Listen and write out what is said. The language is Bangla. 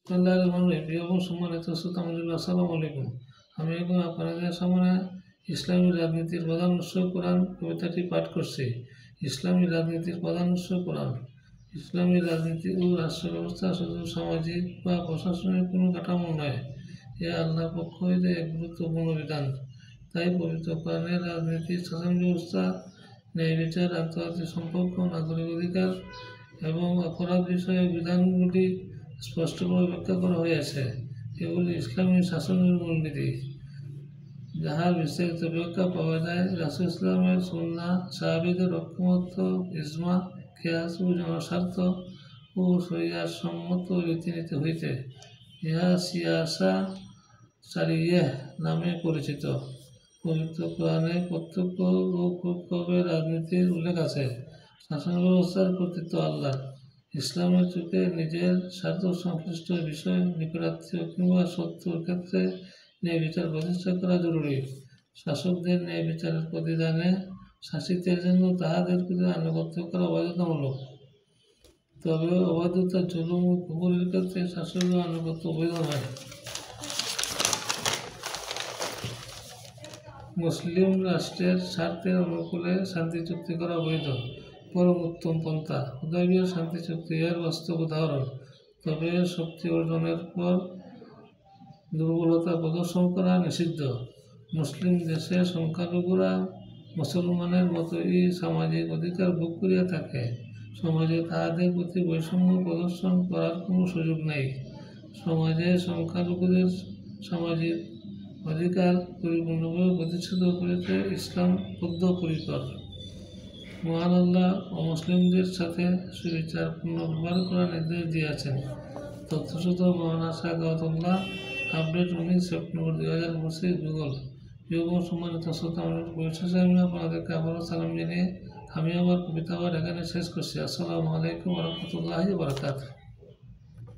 প্রিয় এবং সম্মানিত শ্রোতা মণ্ডলী, আসসালামু আলাইকুম। আমি এখন আপনাদের সামনে ইসলামী রাজনীতির প্রধান উৎস কোরআন কবিতাটি পাঠ করছি। ইসলামী রাজনীতির প্রধান উৎস কোরআন। ইসলামী রাজনীতি ও রাষ্ট্র ব্যবস্থা শুধু সামাজিক বা প্রশাসনিক কোনো কাঠামো নয়, এ আল্লাহর পক্ষ হইতে এক গুরুত্বপূর্ণ বিধান। তাই পবিত্র কোরআনের রাজনীতি, শাসন ব্যবস্থা, ন্যায় বিচার, আন্তর্জাতিক সম্পর্ক, নাগরিক অধিকার এবং অপরাধ বিষয়ক বিধানগুলি স্পষ্টভাবে ব্যাখ্যা করা হয়েছে। এগুলি ইসলামী শাসনের মূলনীতি, যাহার বিস্তারিত ব্যাখ্যা পাওয়া যায় রাসূল ইসলামের সুন্নাহ, সাহাবীদের ঐকমত্য, ইজমা, কিয়াস ও জনস্বার্থ ও শরিয়াত সম্মত রীতিনীতি হইতে। ইহা সিয়াসা শারিয়াহ নামে পরিচিত। পবিত্র কোরআনে প্রত্যক্ষ ও পরোক্ষভাবে রাজনীতির উল্লেখ আছে। শাসন ব্যবস্থার কর্তৃত্ব আল্লাহর। ইসলামের চোখে নিজের স্বার্থ সংশ্লিষ্ট বিষয়, নিকটাত্মীয় কিংবা শত্রুর ক্ষেত্রে ন্যায় বিচার প্রতিষ্ঠা করা জরুরি। শাসকদের ন্যায় বিচারের প্রতিদানে শাসিতের জন্য তাহাদের প্রতি আনুগত্য করা বাধ্যতামূলক। তবে অবাধ্যতা, জুলুম ও কুফরের ক্ষেত্রে শাসকের আনুগত্য বৈধ নয়। মুসলিম রাষ্ট্রের স্বার্থের অনুকূলে শান্তি চুক্তি করা বৈধ, পরম উত্তম পন্থা। হুদায়বিয়ার শান্তি চুক্তি এর বাস্তব উদাহরণ। তবে শক্তি অর্জনের পর দুর্বলতা প্রদর্শন করা নিষিদ্ধ। মুসলিম দেশে সংখ্যালঘুরা মুসলমানের মতোই সামাজিক অধিকার ভোগ করিয়া থাকে। সমাজে তাহাদের প্রতি বৈষম্য প্রদর্শন করার কোনো সুযোগ নেই। সমাজে সংখ্যালঘুদের সামাজিক অধিকার পরিপূর্ণভাবে প্রতিষ্ঠিত করিতে ইসলাম বদ্ধপরিকর। মহান আল্লাহ অমুসলিমদের সাথে সুবিচারপূর্ণ ব্যবহার করার নির্দেশ দিয়েছেন। তথ্যসূত্র মাওলানা সাখাওয়াতুল্লাহ, আপডেট 19 সেপ্টেম্বর 2025, গুগল। এবং সম্মানিত শ্রোতা মণ্ডলী, পরিশেষে আমি আপনাদেরকে আবারও সালাম জানিয়ে আমি আমার কবিতা এখানে শেষ করছি। আসসালামু আলাইকুম ওয়া রাহমাতুল্লাহি ওয়া বারাকাতুহু।